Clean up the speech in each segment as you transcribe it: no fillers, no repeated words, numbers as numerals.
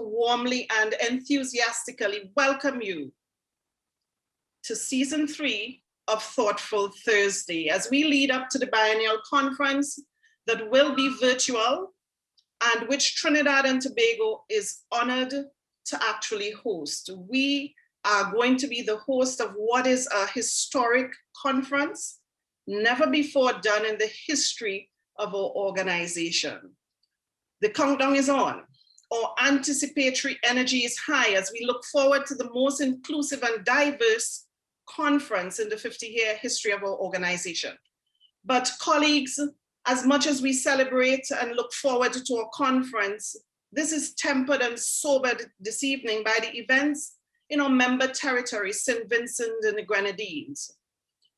Warmly and enthusiastically welcome you to season 3 of Thoughtful Thursday as we lead up to the biennial conference that will be virtual and which Trinidad and Tobago is honored to actually host. We are going to be the host of what is a historic conference, never before done in the history of our organization. The countdown is on. Our anticipatory energy is high as we look forward to the most inclusive and diverse conference in the 50-year history of our organization. But colleagues, as much as we celebrate and look forward to our conference, this is tempered and sobered this evening by the events in our member territory, St. Vincent and the Grenadines.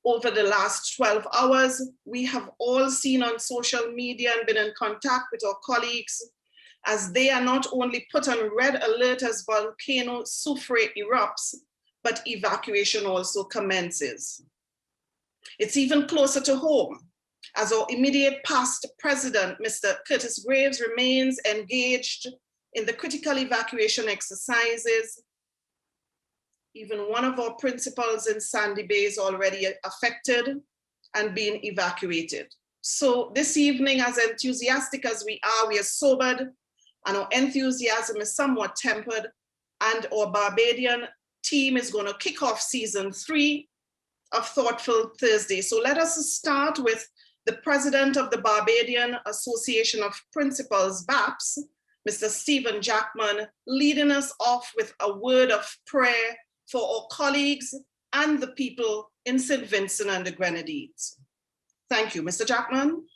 Over the last 12 hours, we have all seen on social media and been in contact with our colleagues as they are not only put on red alert as volcano Soufrière erupts, but evacuation also commences. It's even closer to home, as our immediate past president, Mr. Curtis Graves, remains engaged in the critical evacuation exercises. Even one of our principals in Sandy Bay is already affected and being evacuated. So this evening, as enthusiastic as we are sobered, and our enthusiasm is somewhat tempered, and our Barbadian team is going to kick off season 3 of Thoughtful Thursday. So let us start with the president of the Barbadian Association of Principals, BAPS, Mr. Stephen Jackman, leading us off with a word of prayer for our colleagues and the people in St. Vincent and the Grenadines. Thank you, Mr. Jackman.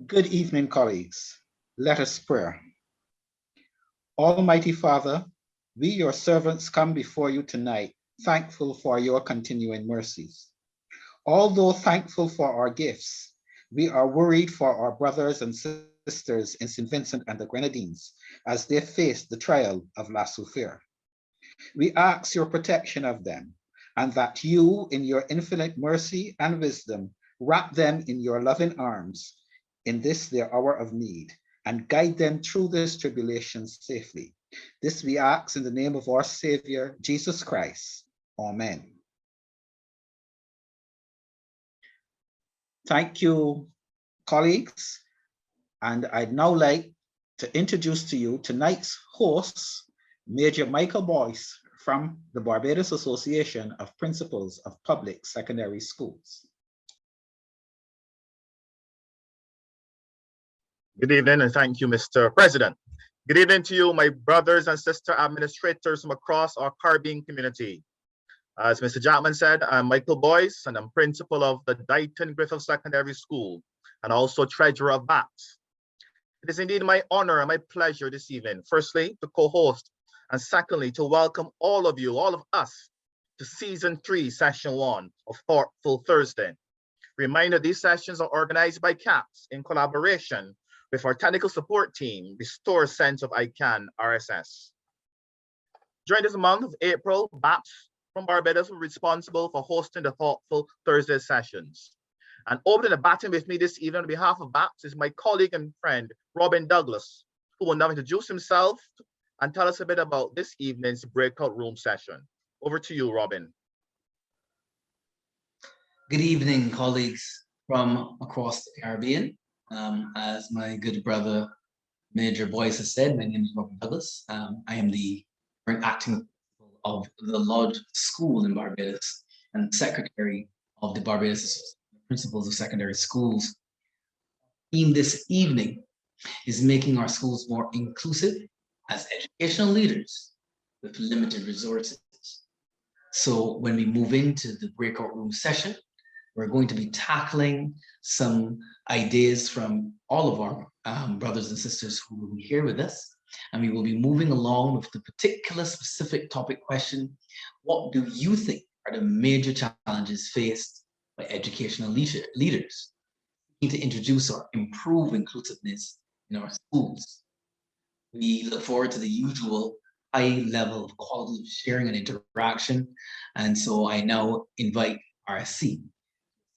Good evening, colleagues. Let us pray. Almighty Father, we, your servants, come before you tonight, thankful for your continuing mercies. Although thankful for our gifts, we are worried for our brothers and sisters in St. Vincent and the Grenadines as they face the trial of La Soufrière. We ask your protection of them, and that you, in your infinite mercy and wisdom, wrap them in your loving arms in this their hour of need, and guide them through this tribulation safely. This we ask in the name of our Savior, Jesus Christ. Amen. Thank you, colleagues. And I'd now like to introduce to you tonight's host, Major Michael Boyce from the Barbados Association of Principals of Public Secondary Schools. Good evening, and thank you, Mr. President. Good evening to you, my brothers and sister administrators from across our Caribbean community. As Mr. Jackman said, I'm Michael Boyce, and I'm principal of the Dighton Griffith Secondary School, and also treasurer of BAPS. It is indeed my honor and my pleasure this evening, firstly, to co-host, and secondly, to welcome all of you, all of us, to season 3, session 1 of Thoughtful Thursday. Reminder, these sessions are organized by CAPS in collaboration with our technical support team, Restore Sense of ICANN RSS. During this month of April, BAPS from Barbados will be responsible for hosting the Thoughtful Thursday sessions. And opening the baton with me this evening on behalf of BAPS is my colleague and friend, Robin Douglas, who will now introduce himself and tell us a bit about this evening's breakout room session. Over to you, Robin. Good evening, colleagues. from across the Caribbean. As my good brother Major Boyce has said, my name is Robert Douglas. I am the current acting principal of the Lodge School in Barbados and secretary of the Barbados Principals of Secondary Schools. The theme this evening is making our schools more inclusive as educational leaders with limited resources. So when we move into the breakout room session, we're going to be tackling some ideas from all of our brothers and sisters who will be here with us. And we will be moving along with the particular specific topic question: what do you think are the major challenges faced by educational leaders to introduce or improve inclusiveness in our schools? We look forward to the usual high level of quality of sharing and interaction. And so I now invite RSC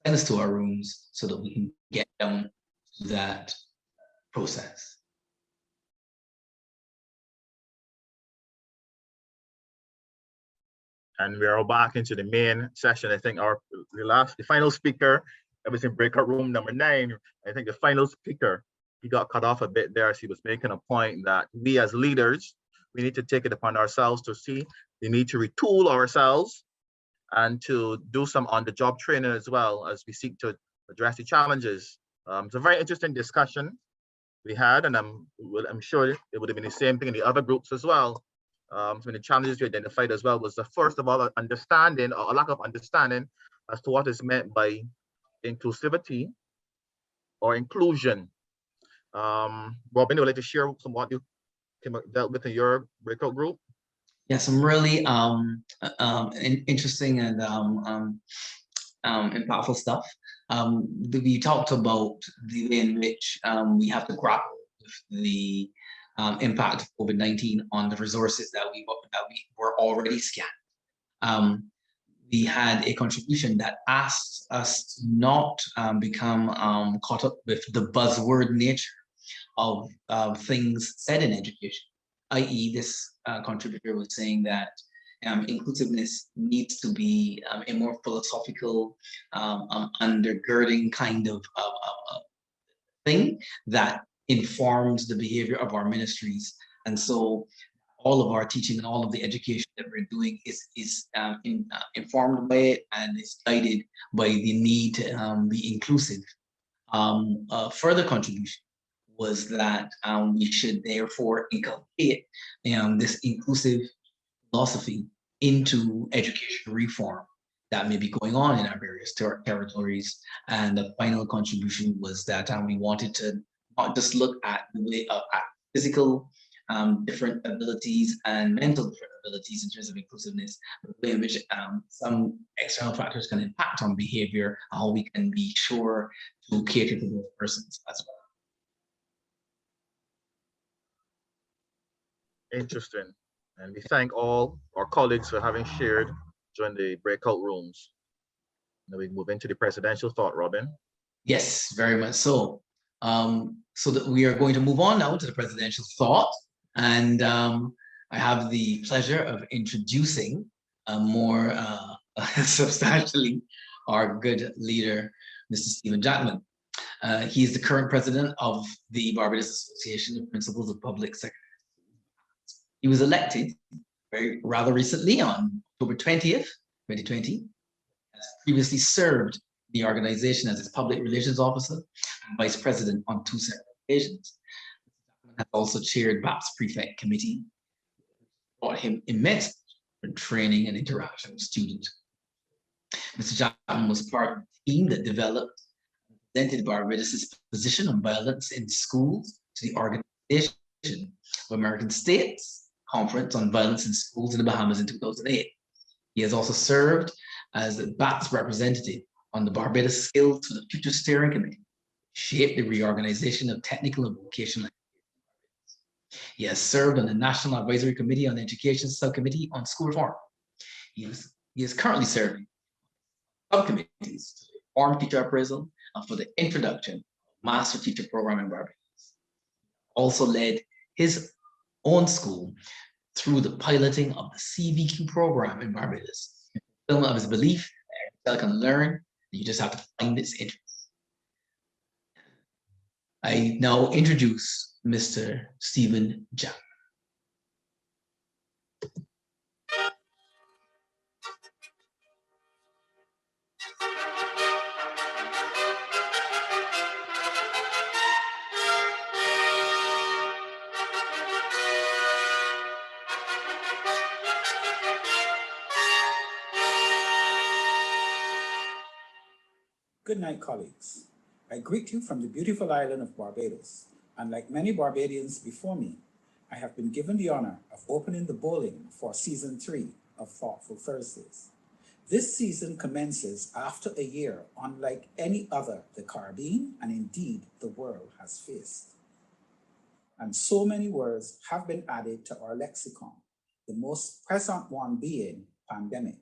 send us to our rooms so that we can get down to that process. And we are back into the main session. I think the final speaker, that was in breakout room number 9. I think the final speaker, he got cut off a bit there as he was making a point that we as leaders, we need to take it upon ourselves to see we need to retool ourselves and to do some on-the-job training as well as we seek to address the challenges. It's a very interesting discussion we had, and I'm sure it would have been the same thing in the other groups as well. Some of the challenges we identified as well was the first of all, understanding or a lack of understanding as to what is meant by inclusivity or inclusion. Robin, would you like to share some what you dealt with in your breakout group? Yeah, some really interesting and impactful stuff. We talked about the way in which we have to grapple with the impact of COVID-19 on the resources that we were already scanned. We had a contribution that asked us to not become caught up with the buzzword nature of things said in education, i.e. this contributor was saying that inclusiveness needs to be a more philosophical, undergirding kind of thing that informs the behavior of our ministries. And so all of our teaching and all of the education that we're doing is informed by it and is guided by the need to be inclusive. A further contribution was that we should therefore inculcate this inclusive philosophy into education reform that may be going on in our various territories. And the final contribution was that we wanted to not just look at the way of physical different abilities and mental different abilities in terms of inclusiveness, but the way in which some external factors can impact on behavior, how we can be sure to cater to those persons as well. Interesting. And we thank all our colleagues for having shared during the breakout rooms. Now we move into the presidential thought, Robin. Yes, very much so. So that we are going to move on now to the presidential thought. And I have the pleasure of introducing more substantially our good leader, Mr. Stephen Jackman. He is the current president of the Barbados Association of Principals of Public Sector. He was elected rather recently on October 20th, 2020, has previously served the organization as its public relations officer and vice president on 2 separate occasions. Has also chaired BAP's prefect committee, brought him immense training and interaction with students. Mr. Jackman was part of the team that developed and presented Barbados' position on violence in schools to the Organization of American States Conference on Violence in Schools in the Bahamas in 2008. He has also served as the BAP's representative on the Barbados Skills for the Future Steering Committee, shaped the reorganization of technical and vocational. He has served on the National Advisory Committee on Education Subcommittee on School Reform. He is currently serving subcommittees to reform teacher appraisal and for the introduction of Master Teacher Program in Barbados. Also led his own school through the piloting of the CVQ program in Barbados. Fulfillment of his belief that every child can learn, you just have to find its interest. I now introduce Mr. Stephen Jack. Good night, colleagues. I greet you from the beautiful island of Barbados, and like many Barbadians before me, I have been given the honor of opening the bowling for season 3 of Thoughtful Thursdays. This season commences after a year unlike any other the Caribbean and indeed the world has faced. And so many words have been added to our lexicon, the most present one being pandemic.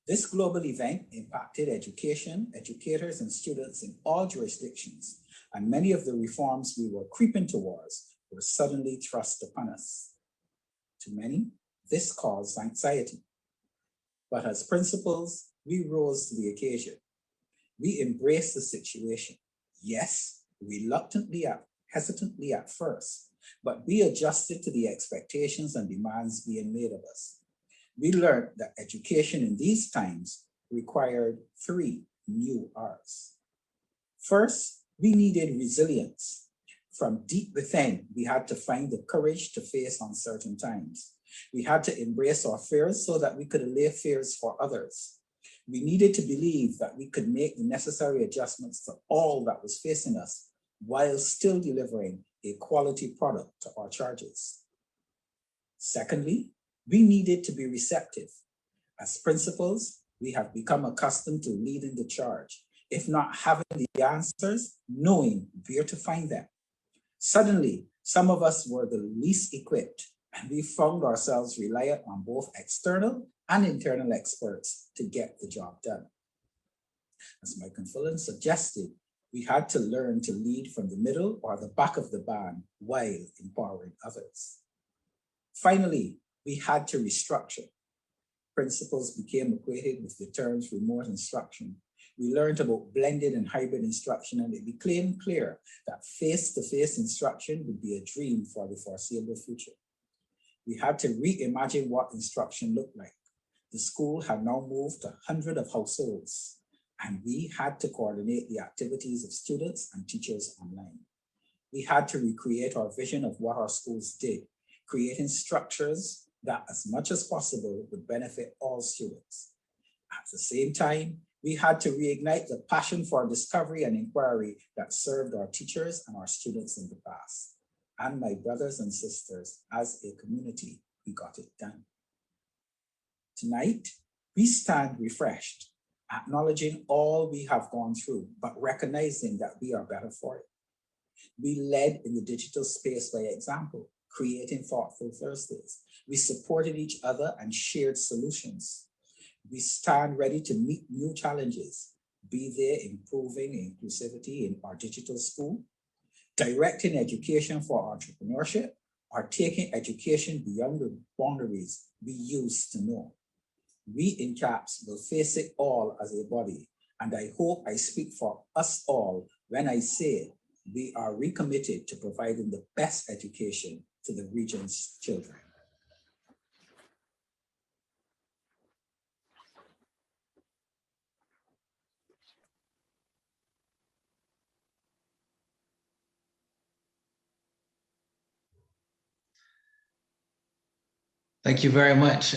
This global event impacted education, educators, and students in all jurisdictions, and many of the reforms we were creeping towards were suddenly thrust upon us. To many, this caused anxiety. But as principals, we rose to the occasion. We embraced the situation. Yes, reluctantly, hesitantly at first, but we adjusted to the expectations and demands being made of us. We learned that education in these times required 3 new R's. First, we needed resilience. From deep within, we had to find the courage to face uncertain times. We had to embrace our fears so that we could allay fears for others. We needed to believe that we could make the necessary adjustments to all that was facing us while still delivering a quality product to our charges. Secondly, we needed to be receptive. As principals, we have become accustomed to leading the charge, if not having the answers, knowing where to find them. Suddenly, some of us were the least equipped, and we found ourselves reliant on both external and internal experts to get the job done. As Michael Fullen suggested, we had to learn to lead from the middle or the back of the band while empowering others. Finally, we had to restructure. Principals became acquainted with the terms remote instruction. We learned about blended and hybrid instruction, and it became clear that face-to-face instruction would be a dream for the foreseeable future. We had to reimagine what instruction looked like. The school had now moved to hundreds of households, and we had to coordinate the activities of students and teachers online. We had to recreate our vision of what our schools did, creating structures that as much as possible would benefit all students. At the same time, we had to reignite the passion for discovery and inquiry that served our teachers and our students in the past. And my brothers and sisters, as a community, we got it done. Tonight, we stand refreshed, acknowledging all we have gone through, but recognizing that we are better for it. We led in the digital space by example, creating Thoughtful Thursdays. We supported each other and shared solutions. We stand ready to meet new challenges, be they improving inclusivity in our digital school, directing education for entrepreneurship, or taking education beyond the boundaries we used to know. We in CAPS will face it all as a body, and I hope I speak for us all when I say we are recommitted to providing the best education to the region's children. Thank you very much,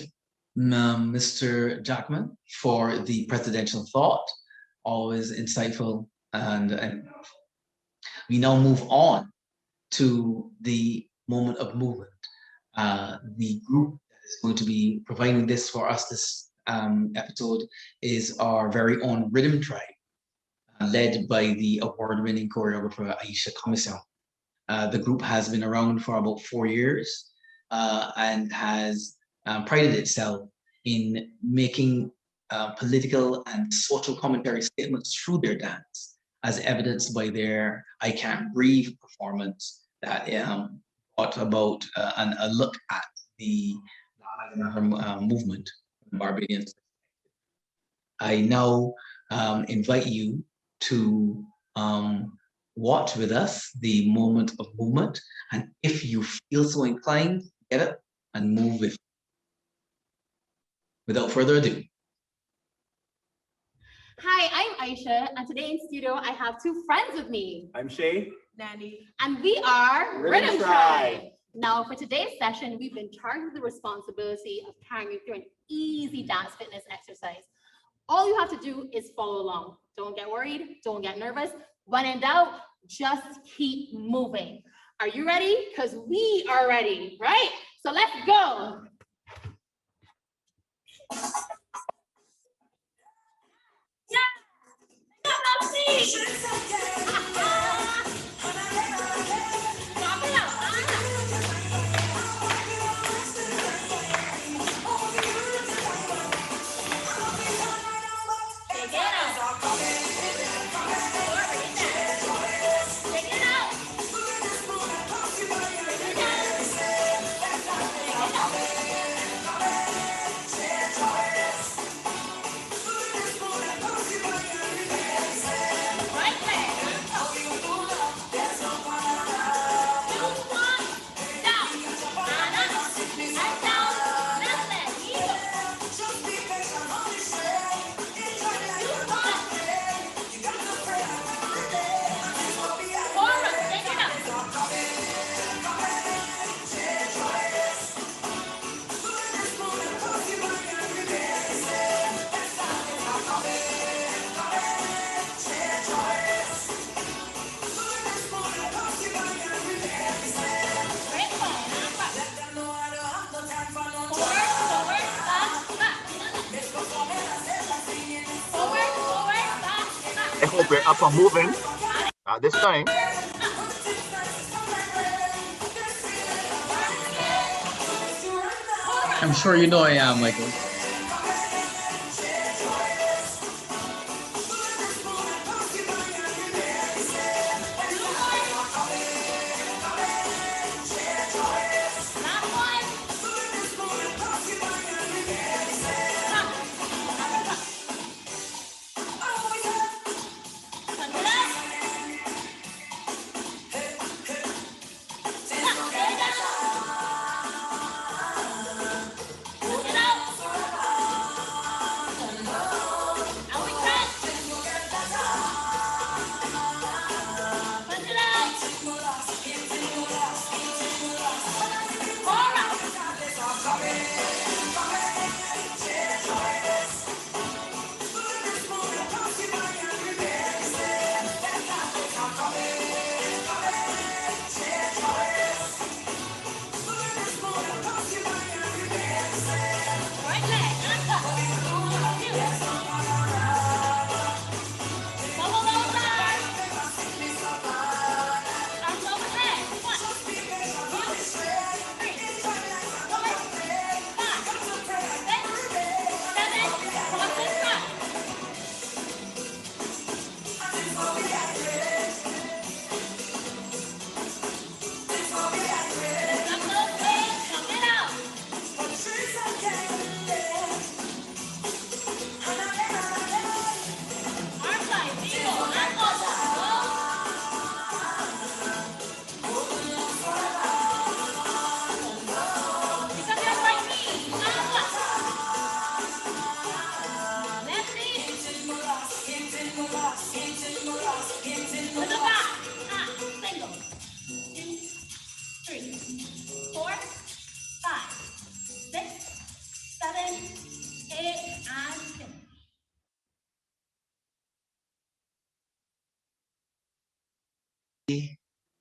Mr. Jackman, for the presidential thought. Always insightful. And we now move on to the moment of movement. The group that is going to be providing this for us this episode is our very own Rhythm Tribe, led by the award-winning choreographer Aisha Commission. The group has been around for about 4 years and has prided itself in making political and social commentary statements through their dance, as evidenced by their I Can't Breathe performance that brought about a look at the movement in Barbadians. I now invite you to watch with us the moment of movement. And if you feel so inclined, get up and move with. Without further ado. Hi, I'm Aisha, and today in studio I have two friends with me. I'm Shay. Nandy. And we are Rhythm Tribe. Now, for today's session, we've been charged with the responsibility of carrying you through an easy dance fitness exercise. All you have to do is follow along. Don't get worried, don't get nervous. When in doubt, just keep moving. Are you ready? Because we are ready, right? So let's go. I hope we're up and moving at this time. I'm sure you know I am, Michael.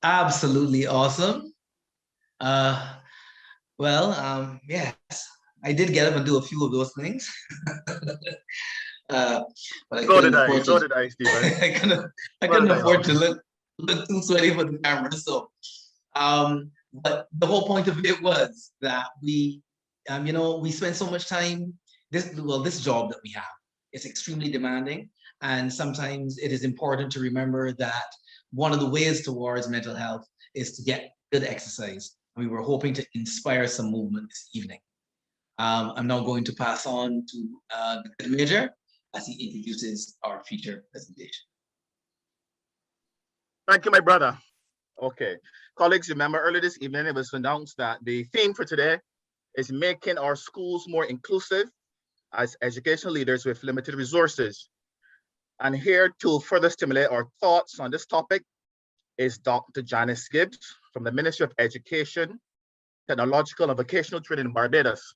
Absolutely awesome. Yes, I did get up and do a few of those things. But I So couldn't did I. afford So to, did I, Stephen. I couldn't afford to look too sweaty for the camera. So, but the whole point of it was that we spend so much time. This job that we have is extremely demanding, and sometimes it is important to remember that one of the ways towards mental health is to get good exercise. We were hoping to inspire some movement this evening. I'm now going to pass on to the good major as he introduces our feature presentation. Thank you, my brother. Okay. Colleagues, remember earlier this evening, it was announced that the theme for today is making our schools more inclusive as educational leaders with limited resources. And here to further stimulate our thoughts on this topic is Dr. Janice Gibbs from the Ministry of Education, Technological and Vocational Training in Barbados.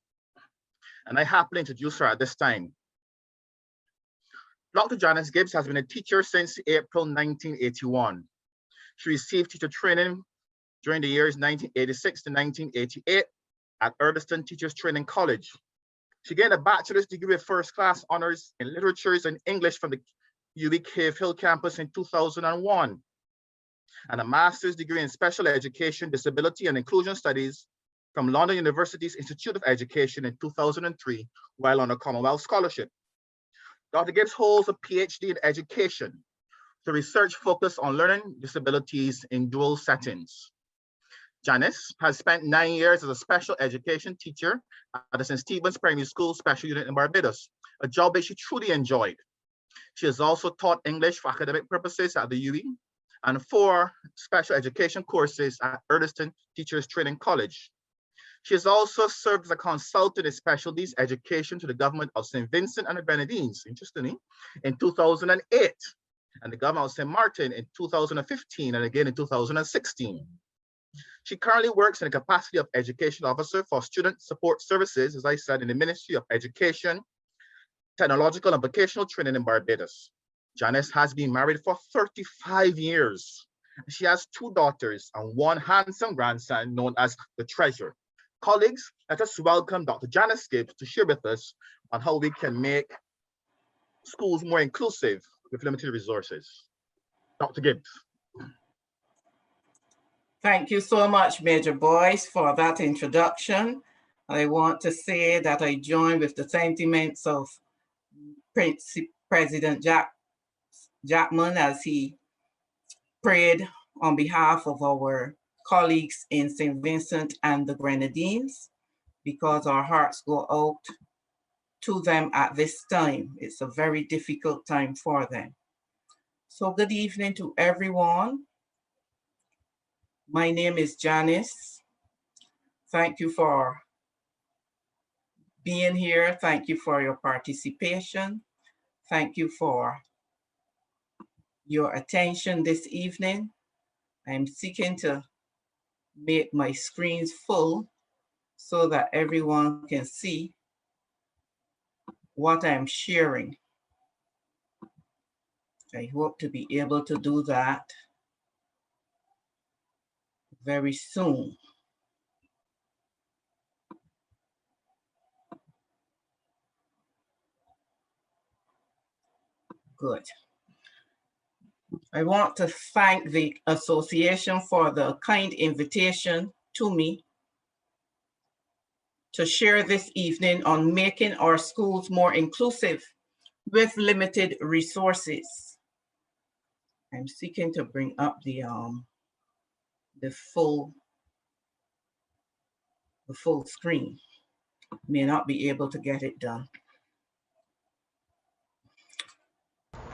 And I happily introduce her at this time. Dr. Janice Gibbs has been a teacher since April 1981. She received teacher training during the years 1986 to 1988 at Earlston Teachers Training College. She gained a bachelor's degree with first-class honors in literatures and English from the UWI Cave Hill campus in 2001, and a master's degree in special education, disability, and inclusion studies from London University's Institute of Education in 2003, while on a Commonwealth Scholarship. Dr. Gibbs holds a PhD in education, with a research focus on learning disabilities in dual settings. Janice has spent 9 years as a special education teacher at the St. Stephen's Primary School Special Unit in Barbados, a job that she truly enjoyed. She has also taught English for academic purposes at the UWI and 4 special education courses at Earlston Teachers Training College. She has also served as a consultant in specialties education to the government of St. Vincent and the Grenadines, interestingly, in 2008, and the government of St. Martin in 2015, and again in 2016. She currently works in the capacity of Education Officer for Student Support Services, as I said, in the Ministry of Education, Technological and Vocational Training in Barbados. Janice has been married for 35 years. She has 2 daughters and 1 handsome grandson known as the Treasure. Colleagues, let us welcome Dr. Janice Gibbs to share with us on how we can make schools more inclusive with limited resources. Dr. Gibbs. Thank you so much, Major Boyce, for that introduction. I want to say that I join with the sentiments of President Jackman as he prayed on behalf of our colleagues in St. Vincent and the Grenadines, because our hearts go out to them at this time. It's a very difficult time for them. So good evening to everyone. My name is Janice. Thank you for being here. Thank you for your participation. Thank you for your attention this evening. I'm seeking to make my screens full so that everyone can see what I'm sharing. I hope to be able to do that very soon. Good. I want to thank the association for the kind invitation to me to share this evening on making our schools more inclusive with limited resources. I'm seeking to bring up the full screen. May not be able to get it done.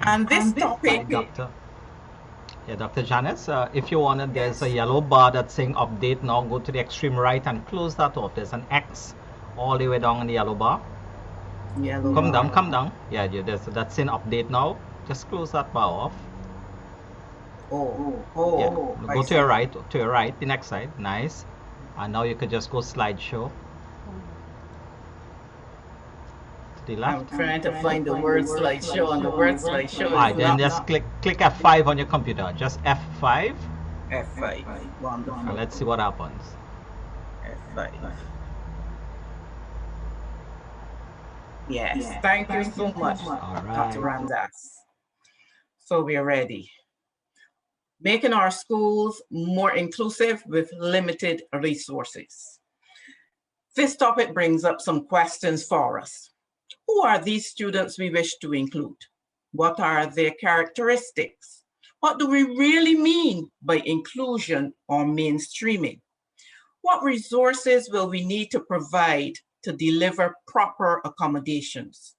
And this topic, Dr. Janice, if you want it, there's a yellow bar that's saying update now. Go to the extreme right and close that off. There's an X all the way down in the yellow bar. Come down. Yeah, that's saying update now. Just close that bar off. Go to your right, the next side. Nice. And now you could just go slideshow. To the left. I'm trying to find the word slideshow, and the word slideshow is Alright, then just click F5 on your computer. Just F5. F5. Wonderful. And let's see what happens. F5. Yes, thank you so much, Dr. Ramdas. So we're ready. Making our schools more inclusive with limited resources. This topic brings up some questions for us. Who are these students we wish to include? What are their characteristics? What do we really mean by inclusion or mainstreaming? What resources will we need to provide to deliver proper accommodations?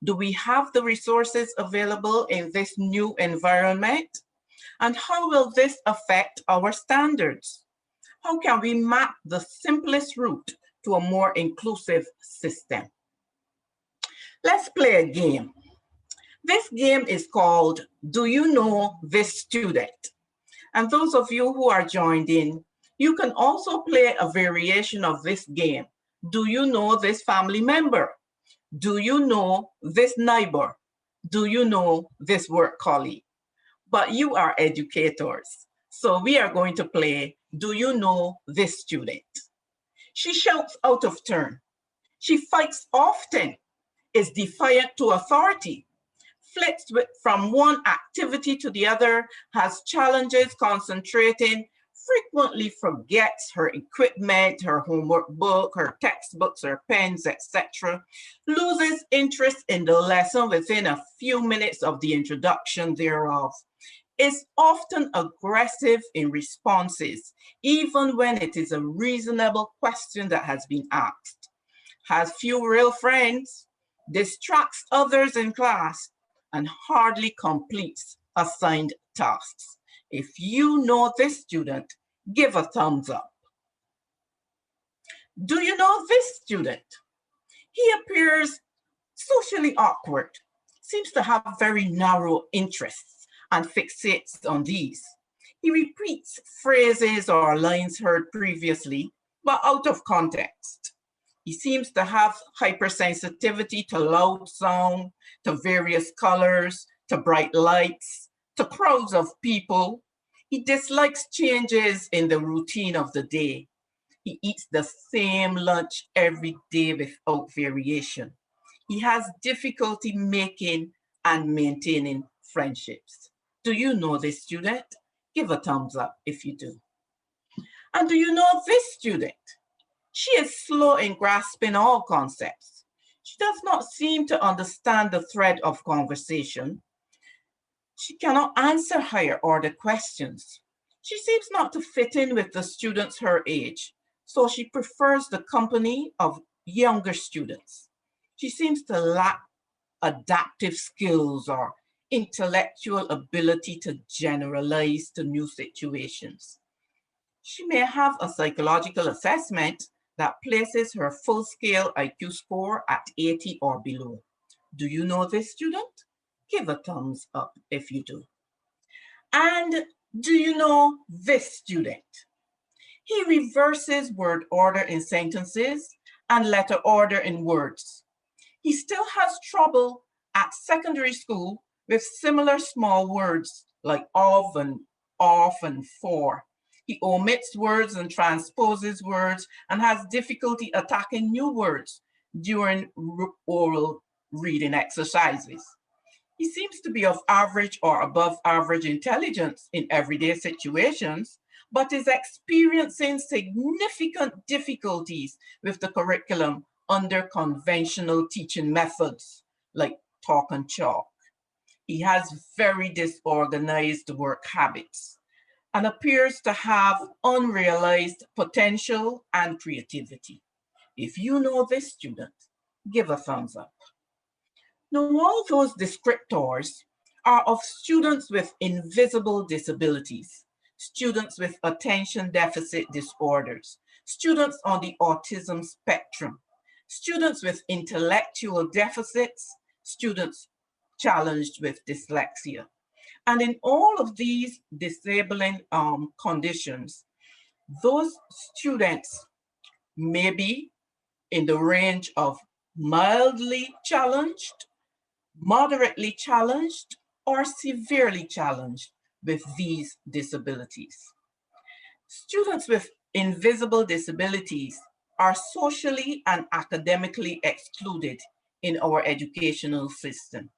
Do we have the resources available in this new environment? And how will this affect our standards? How can we map the simplest route to a more inclusive system? Let's play a game. This game is called Do You Know This Student? And those of you who are joined in, you can also play a variation of this game. Do you know this family member? Do you know this neighbor? Do you know this work colleague? But you are educators, so we are going to play Do You Know This Student? She shouts out of turn. She fights often, is defiant to authority, flits from one activity to the other, has challenges concentrating, frequently forgets her equipment, her homework book, her textbooks, her pens, etc., loses interest in the lesson within a few minutes of the introduction thereof, is often aggressive in responses, even when it is a reasonable question that has been asked, has few real friends, distracts others in class, and hardly completes assigned tasks. If you know this student, give a thumbs up. Do you know this student? He appears socially awkward, seems to have very narrow interests and fixates on these. He repeats phrases or lines heard previously, but out of context. He seems to have hypersensitivity to loud sound, to various colors, to bright lights, to crowds of people. He dislikes changes in the routine of the day. He eats the same lunch every day without variation. He has difficulty making and maintaining friendships. Do you know this student? Give a thumbs up if you do. And do you know this student? She is slow in grasping all concepts. She does not seem to understand the thread of conversation. She cannot answer higher order questions. She seems not to fit in with the students her age, so she prefers the company of younger students. She seems to lack adaptive skills or intellectual ability to generalize to new situations. She may have a psychological assessment that places her full-scale IQ score at 80 or below. Do you know this student? Give a thumbs up if you do. And do you know this student? He reverses word order in sentences and letter order in words. He still has trouble at secondary school with similar small words like of and off and for. He omits words and transposes words and has difficulty attacking new words during oral reading exercises. He seems to be of average or above average intelligence in everyday situations, but is experiencing significant difficulties with the curriculum under conventional teaching methods like talk and chalk. He has very disorganized work habits and appears to have unrealized potential and creativity. If you know this student, give a thumbs up. Now, all those descriptors are of students with invisible disabilities, students with attention deficit disorders, students on the autism spectrum, students with intellectual deficits, students challenged with dyslexia. And in all of these disabling conditions, those students may be in the range of mildly challenged, moderately challenged, or severely challenged with these disabilities. Students with invisible disabilities are socially and academically excluded in our educational system.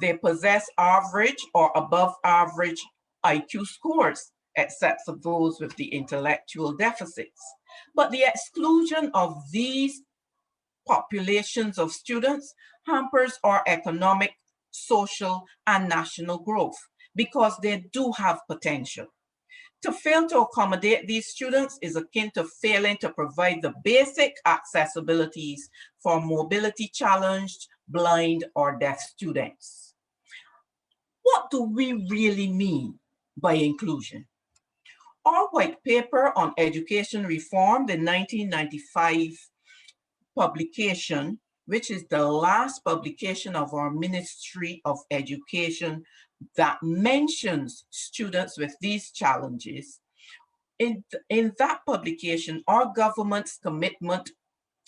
They possess average or above average IQ scores, except for those with the intellectual deficits. But the exclusion of these populations of students hampers our economic, social, and national growth because they do have potential. To fail to accommodate these students is akin to failing to provide the basic accessibilities for mobility challenged, blind, or deaf students. What do we really mean by inclusion. Our white paper on education reform, the 1995 publication, which is the last publication of our Ministry of Education that mentions students with these challenges. In that publication, our government's commitment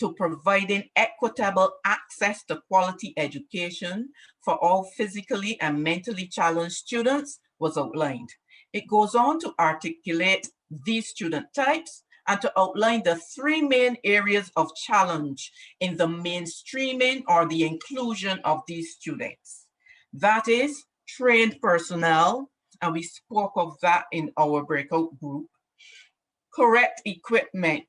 to providing equitable access to quality education for all physically and mentally challenged students was outlined. It goes on to articulate these student types and to outline the three main areas of challenge in the mainstreaming or the inclusion of these students. That is trained personnel, and we spoke of that in our breakout group, correct equipment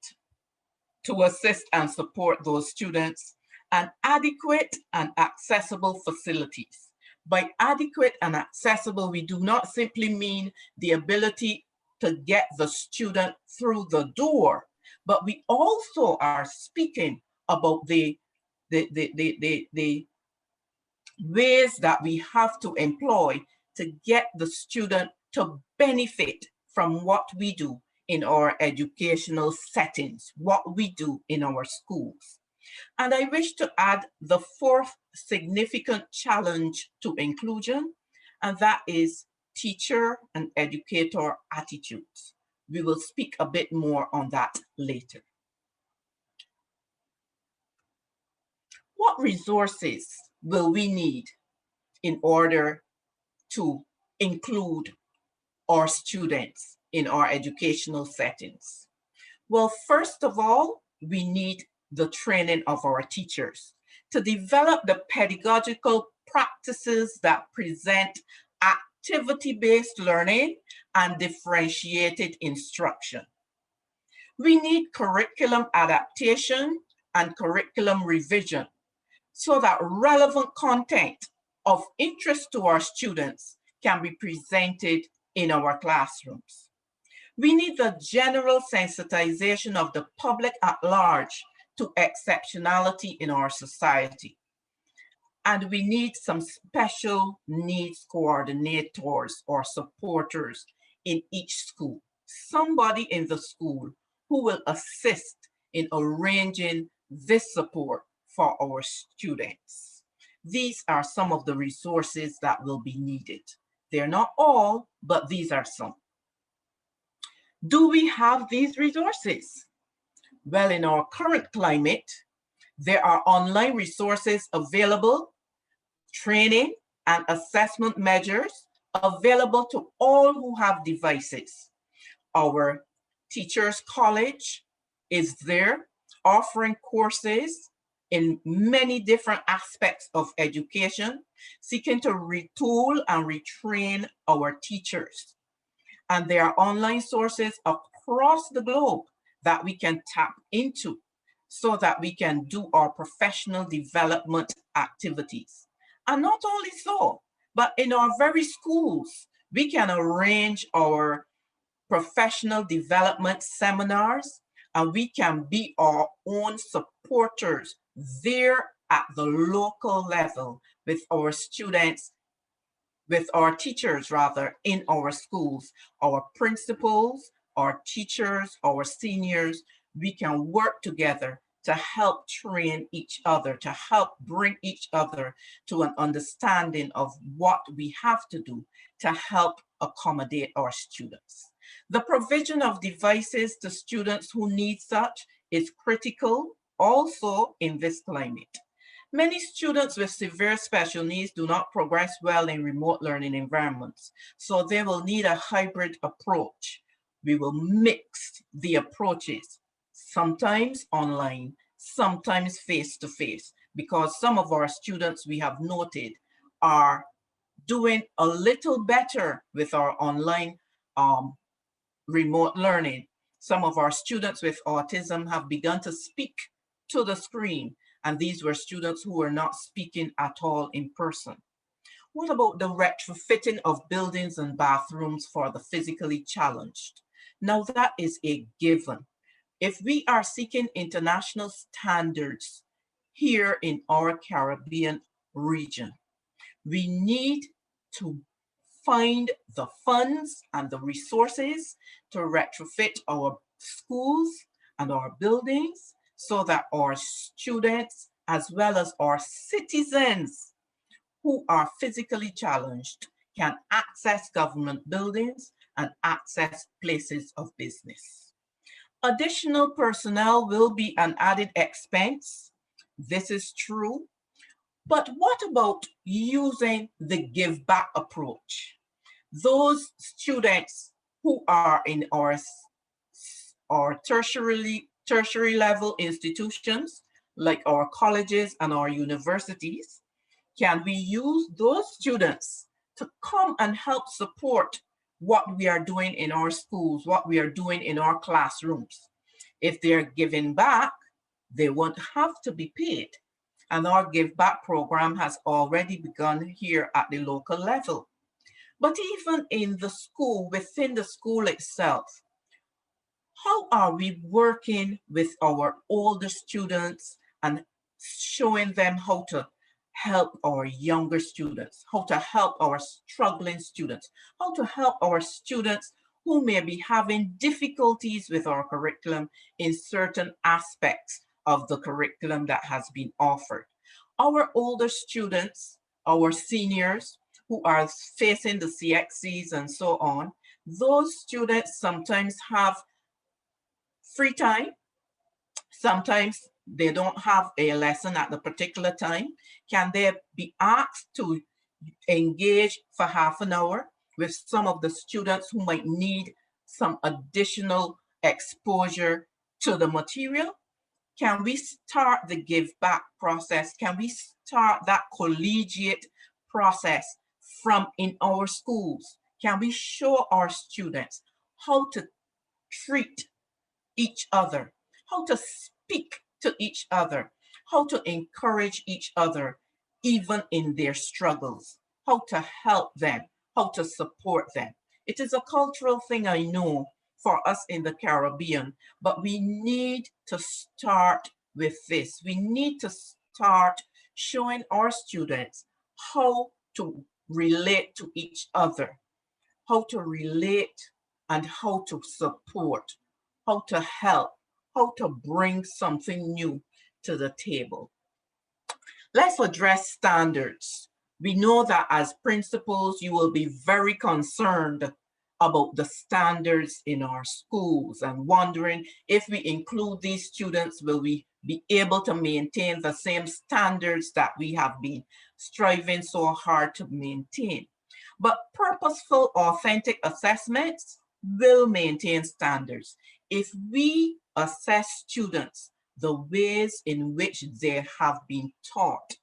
to assist and support those students, and adequate and accessible facilities. By adequate and accessible, we do not simply mean the ability to get the student through the door, but we also are speaking about the ways that we have to employ to get the student to benefit from what we do in our educational settings, what we do in our schools. And I wish to add the fourth significant challenge to inclusion, and that is teacher and educator attitudes. We will speak a bit more on that later. What resources will we need in order to include our students in our educational settings? Well, first of all, we need the training of our teachers to develop the pedagogical practices that present activity-based learning and differentiated instruction. We need curriculum adaptation and curriculum revision so that relevant content of interest to our students can be presented in our classrooms. We need the general sensitization of the public at large to exceptionality in our society. And we need some special needs coordinators or supporters in each school. Somebody in the school who will assist in arranging this support for our students. These are some of the resources that will be needed. They're not all, but these are some. Do we have these resources? Well, in our current climate, there are online resources available, training and assessment measures available to all who have devices. Our Teachers College is there offering courses in many different aspects of education, seeking to retool and retrain our teachers. And there are online sources across the globe that we can tap into so that we can do our professional development activities. And not only so, but in our very schools, we can arrange our professional development seminars, and we can be our own supporters there at the local level with our students, with our teachers rather, in our schools, our principals, our teachers, our seniors. We can work together to help train each other, to help bring each other to an understanding of what we have to do to help accommodate our students. The provision of devices to students who need such is critical also in this climate. Many students with severe special needs do not progress well in remote learning environments, so they will need a hybrid approach. We will mix the approaches, sometimes online, sometimes face-to-face, because some of our students we have noted are doing a little better with our online remote learning. Some of our students with autism have begun to speak to the screen, and these were students who were not speaking at all in person. What about the retrofitting of buildings and bathrooms for the physically challenged? Now that is a given. If we are seeking international standards here in our Caribbean region, we need to find the funds and the resources to retrofit our schools and our buildings so that our students, as well as our citizens who are physically challenged, can access government buildings and access places of business. Additional personnel will be an added expense. This is true. But what about using the give back approach? Those students who are in our tertiary level institutions, like our colleges and our universities, can we use those students to come and help support what we are doing in our schools, what we are doing in our classrooms? If they're giving back, they won't have to be paid. And our Give Back program has already begun here at the local level. But even in the school, within the school itself, how are we working with our older students and showing them how to help our younger students, how to help our struggling students, how to help our students who may be having difficulties with our curriculum in certain aspects of the curriculum that has been offered. Our older students, our seniors who are facing the CXCs and so on, those students sometimes have free time. Sometimes they don't have a lesson at the particular time. Can they be asked to engage for half an hour with some of the students who might need some additional exposure to the material? Can we start the give back process? Can we start that collegiate process from in our schools? Can we show our students how to treat each other, how to speak to each other, how to encourage each other, even in their struggles, how to help them, how to support them? It is a cultural thing, I know, for us in the Caribbean, but we need to start with this. We need to start showing our students how to relate to each other, how to relate and how to support, how to help, how to bring something new to the table. Let's address standards. We know that as principals, you will be very concerned about the standards in our schools and wondering if we include these students, will we be able to maintain the same standards that we have been striving so hard to maintain? But purposeful, authentic assessments will maintain standards. If we assess students the ways in which they have been taught,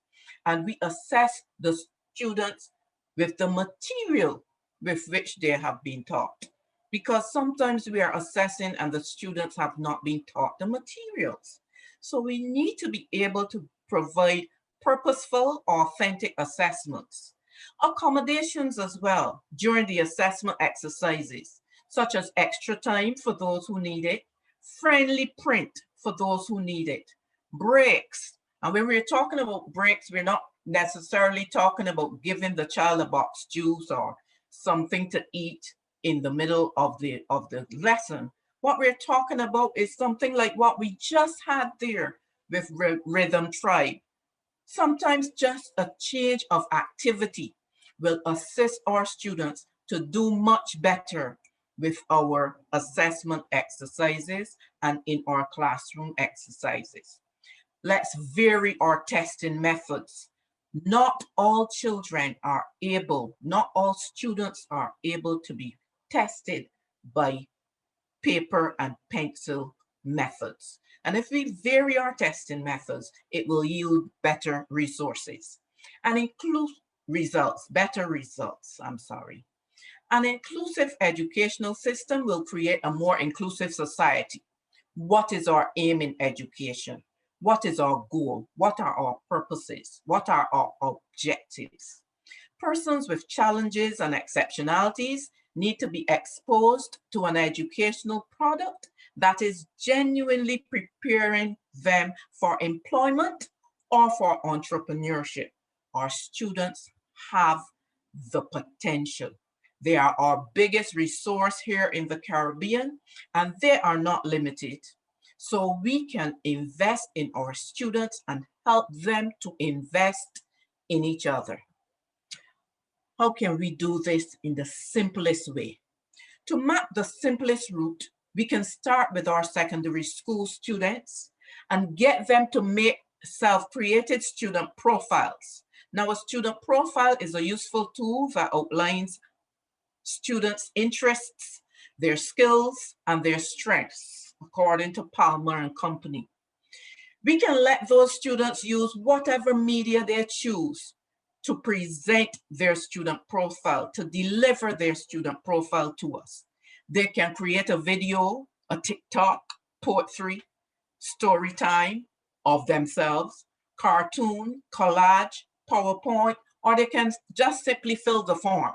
and we assess the students with the material with which they have been taught, because sometimes we are assessing and the students have not been taught the materials. So we need to be able to provide purposeful, authentic assessments. Accommodations as well during the assessment exercises, such as extra time for those who need it, friendly print for those who need it, breaks. And when we're talking about breaks, we're not necessarily talking about giving the child a box juice or something to eat in the middle of the lesson. What we're talking about is something like what we just had there with Rhythm Tribe. Sometimes just a change of activity will assist our students to do much better with our assessment exercises and in our classroom exercises. Let's vary our testing methods. Not all children are able, not all students are able to be tested by paper and pencil methods. And if we vary our testing methods, it will yield better resources and include better results. An inclusive educational system will create a more inclusive society. What is our aim in education? What is our goal? What are our purposes? What are our objectives? Persons with challenges and exceptionalities need to be exposed to an educational product that is genuinely preparing them for employment or for entrepreneurship. Our students have the potential. They are our biggest resource here in the Caribbean, and they are not limited. So we can invest in our students and help them to invest in each other. How can we do this in the simplest way? To map the simplest route, we can start with our secondary school students and get them to make self-created student profiles. Now, a student profile is a useful tool that outlines students' interests, their skills, and their strengths, according to Palmer and Company. We can let those students use whatever media they choose to present their student profile, to deliver their student profile to us. They can create a video, a TikTok, poetry, story time of themselves, cartoon, collage, PowerPoint, or they can just simply fill the form.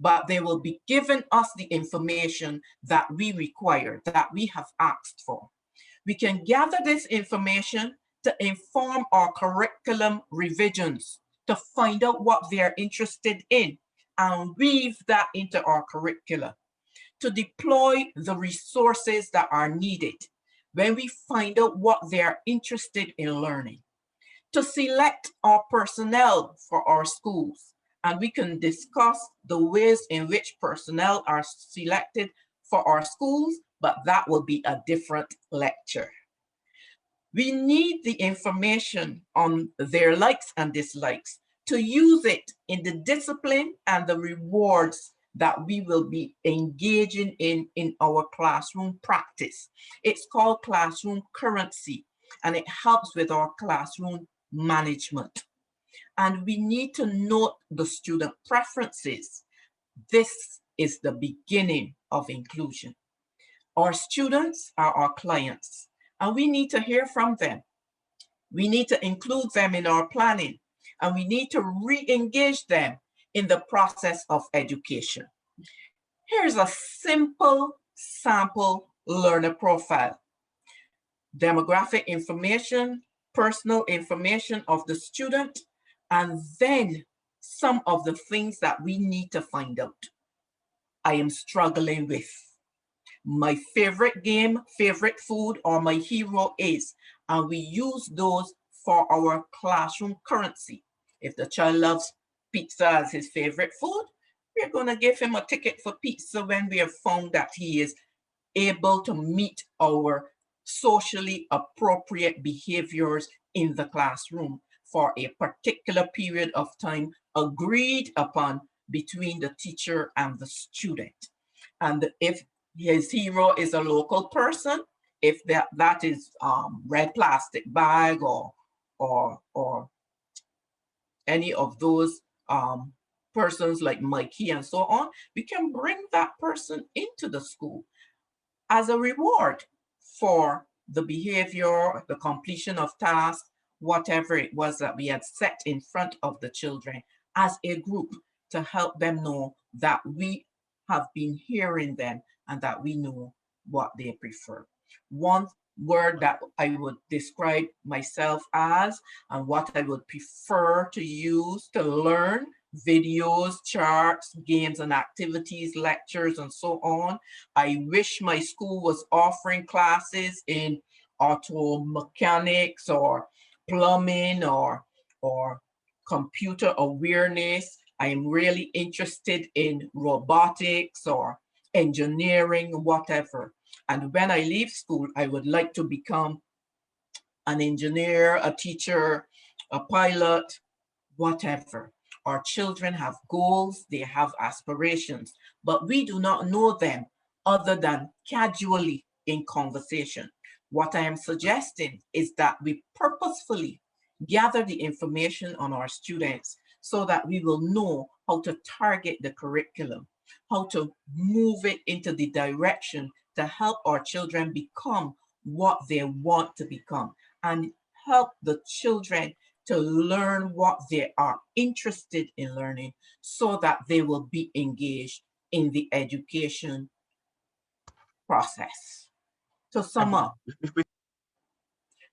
But they will be giving us the information that we require, that we have asked for. We can gather this information to inform our curriculum revisions, to find out what they're interested in and weave that into our curricula, to deploy the resources that are needed when we find out what they're interested in learning, to select our personnel for our schools. And we can discuss the ways in which personnel are selected for our schools, but that will be a different lecture. We need the information on their likes and dislikes to use it in the discipline and the rewards that we will be engaging in our classroom practice. It's called classroom currency, and it helps with our classroom management. And we need to note the student preferences. This is the beginning of inclusion. Our students are our clients, and we need to hear from them. We need to include them in our planning, and we need to re-engage them in the process of education. Here's a simple sample learner profile. Demographic information, personal information of the student, and then some of the things that we need to find out. I am struggling with my favorite game, favorite food, or my hero is, and we use those for our classroom currency. If the child loves pizza as his favorite food, we're going to give him a ticket for pizza when we have found that he is able to meet our socially appropriate behaviors in the classroom for a particular period of time agreed upon between the teacher and the student. And if his hero is a local person, if that is red plastic bag or any of those persons like Mikey and so on, we can bring that person into the school as a reward for the behavior, the completion of tasks, whatever it was that we had set in front of the children as a group, to help them know that we have been hearing them and that we know what they prefer. One word that I would describe myself as, and what I would prefer to use to learn videos, charts, games and activities, lectures, and so on. I wish my school was offering classes in auto mechanics or plumbing or computer awareness. I'm really interested in robotics or engineering, whatever. And when I leave school, I would like to become an engineer, a teacher, a pilot, whatever. Our children have goals, they have aspirations, but we do not know them other than casually in conversation. What I am suggesting is that we purposefully gather the information on our students so that we will know how to target the curriculum, how to move it into the direction to help our children become what they want to become, and help the children to learn what they are interested in learning so that they will be engaged in the education process. To sum up,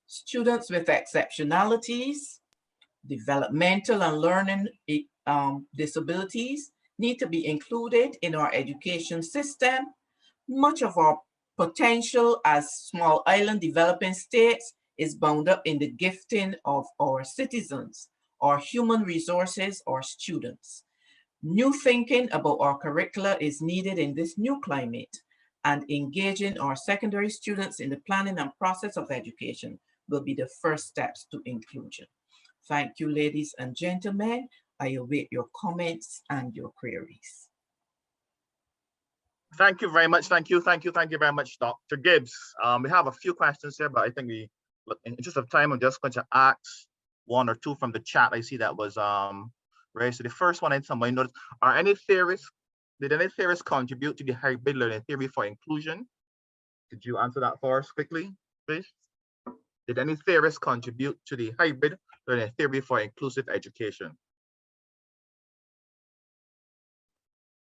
students with exceptionalities, developmental and learning disabilities need to be included in our education system. Much of our potential as small island developing states is bound up in the gifting of our citizens, our human resources, our students. New thinking about our curricula is needed in this new climate, and engaging our secondary students in the planning and process of education will be the first steps to inclusion. Thank you, ladies and gentlemen. I await your comments and your queries. Thank you very much. Thank you very much, Dr. Gibbs. We have a few questions here, but I think in the interest of time, I'm just going to ask one or two from the chat. I see that was raised. So the first one, I somebody noticed, did any theorists contribute to the hybrid learning theory for inclusion? Could you answer that for us quickly, please? Did any theorists contribute to the hybrid learning theory for inclusive education?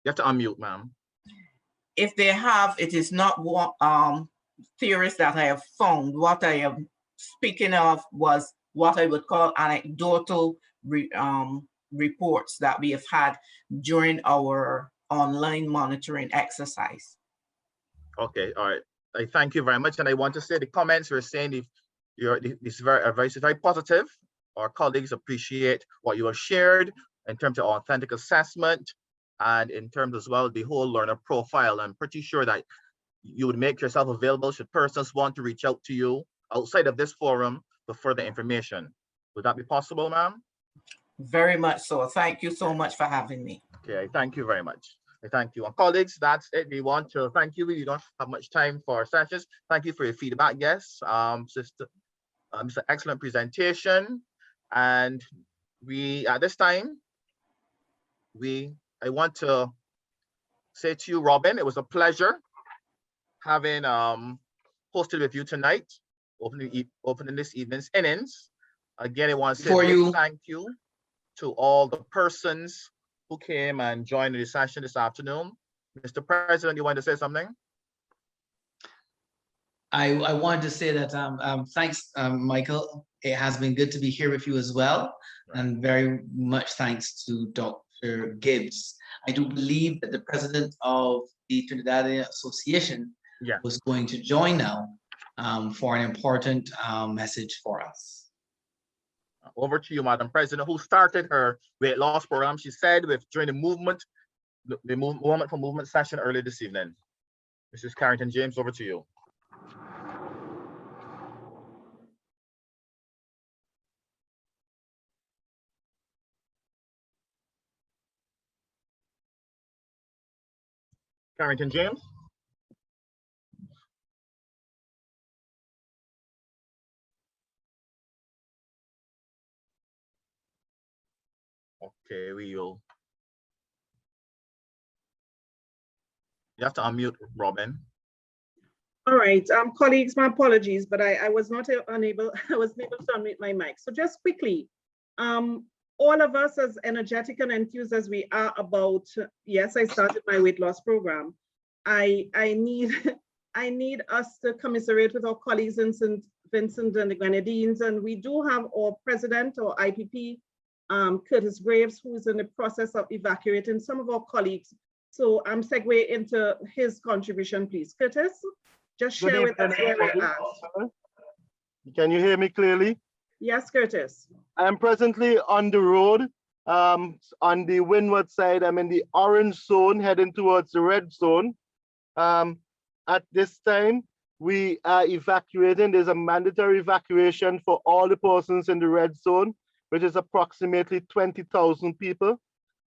You have to unmute, ma'am. If they have, it is not what theories that I have found. What I am speaking of was what I would call anecdotal reports that we have had during our online monitoring exercise. Okay, all right. I thank you very much. And I want to say the comments were saying if this advice is very positive. Our colleagues appreciate what you have shared in terms of authentic assessment and in terms as well the whole learner profile. I'm pretty sure that you would make yourself available should persons want to reach out to you outside of this forum for further information. Would that be possible, ma'am? Very much so. Thank you so much for having me. Okay, thank you very much. Thank you. And colleagues, that's it. We want to thank you. We don't have much time for our sessions. Thank you for your feedback. Yes, sister, it's an excellent presentation. And at this time, I want to say to you, Robin, it was a pleasure having hosted with you tonight, opening this evening's innings. Again, I want to say thank you to all the persons who came and joined the session this afternoon. Mr. President, you want to say something? I wanted to say that thanks, Michael. It has been good to be here with you as well. Right. And very much thanks to Dr. Gibbs. I do believe that the president of the Trinidadian Association was going to join now for an important message for us. Over to you, Madam President, who started her weight loss program, she said, during the movement for movement session earlier this evening. Mrs. Carrington James, over to you. Carrington James. Okay, you have to unmute, Robin. All right, colleagues, my apologies, but I was not unable, I wasn't able to unmute my mic. So just quickly, all of us as energetic and enthused as we are about, yes, I started my weight loss program. I need us to commiserate with our colleagues in St. Vincent and the Grenadines, and we do have our president or IPP, Curtis Graves, who is in the process of evacuating some of our colleagues. So I'm segue into his contribution, please. Curtis, just share with us where we're at. Can you hear me clearly? Yes, Curtis. I'm presently on the road. On the windward side, I'm in the orange zone heading towards the red zone. At this time, we are evacuating. There's a mandatory evacuation for all the persons in the red zone, which is approximately 20,000 people.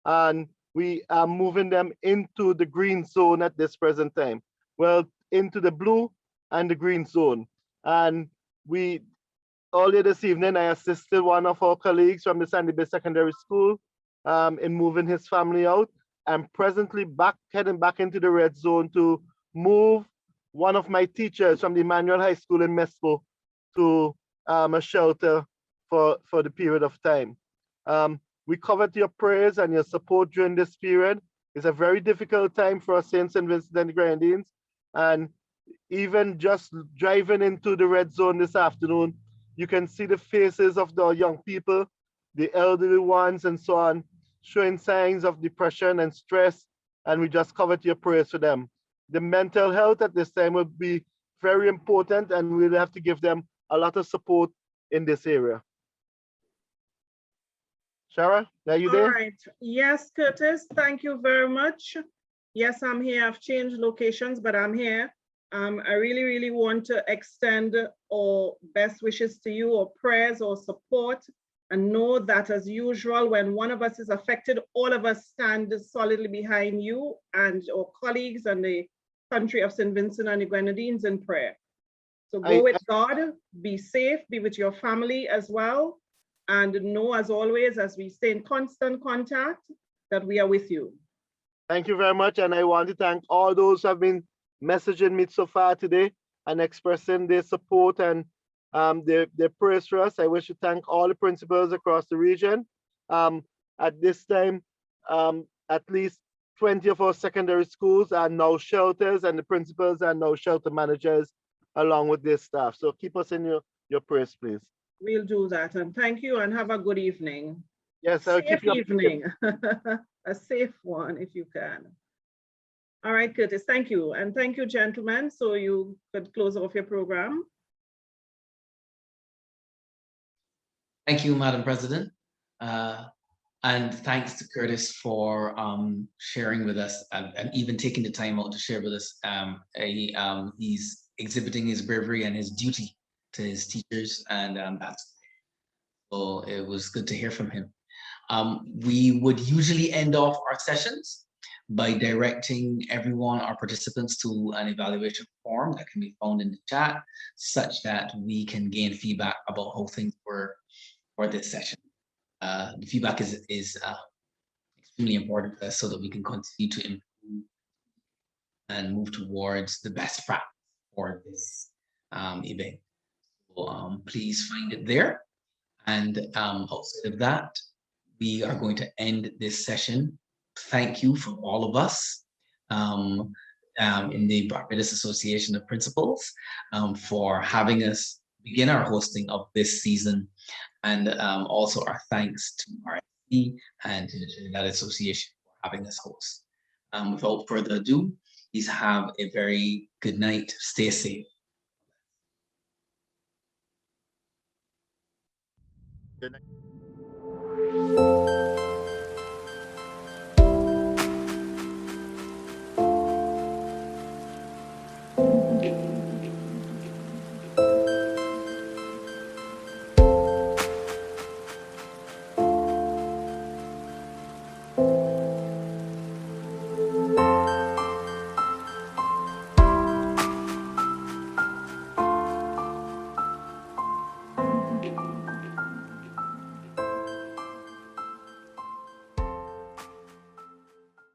And we are moving them into the green zone at this present time. Well, into the blue and the green zone. And earlier this evening, I assisted one of our colleagues from the Sandy Bay Secondary School in moving his family out. I'm presently heading back into the red zone to move one of my teachers from the Emmanuel High School in Mesco to a shelter for the period of time. We covered your prayers and your support during this period. It's a very difficult time for us in St. Vincent and the Grenadines. And even just driving into the red zone this afternoon, you can see the faces of the young people, the elderly ones and so on, showing signs of depression and stress, and we just covered your prayers for them. The mental health at this time will be very important, and we'll have to give them a lot of support in this area. Shara, are you All there? right. Yes, Curtis, thank you very much. Yes, I'm here. I've changed locations, but I'm here. I really want to extend our best wishes to you, or prayers or support, and know that as usual, when one of us is affected, all of us stand solidly behind you and our colleagues and the country of St. Vincent and the Grenadines in prayer. So go with God, be safe, be with your family as well, and know, as always, as we stay in constant contact, that we are with you. Thank you very much, and I want to thank all those who have been messaging me so far today and expressing their support and their prayers for us. I wish to thank all the principals across the region. At this time, at least 20 of our secondary schools are now shelters, and the principals are now shelter managers along with their staff. So keep us in your prayers, please. We'll do that, and thank you, and have a good evening. Yes, I'll keep Safe you evening. A safe one if you can. All right, Curtis, thank you. And thank you, gentlemen. So you could close off your program. Thank you, Madam President. And thanks to Curtis for sharing with us and even taking the time out to share with us. He's exhibiting his bravery and his duty to his teachers, and so it was good to hear from him. We would usually end off our sessions by directing everyone, our participants, to an evaluation form that can be found in the chat, such that we can gain feedback about how things were for this session. The feedback is extremely important to us so that we can continue to improve and move towards the best practice for this event. So please find it there. And outside of that, we are going to end this session. Thank you from all of us in the Barbados Association of Principals for having us begin our hosting of this season. And also our thanks to RSC and to that association for having us host. Without further ado, please have a very good night. Stay safe. Good night.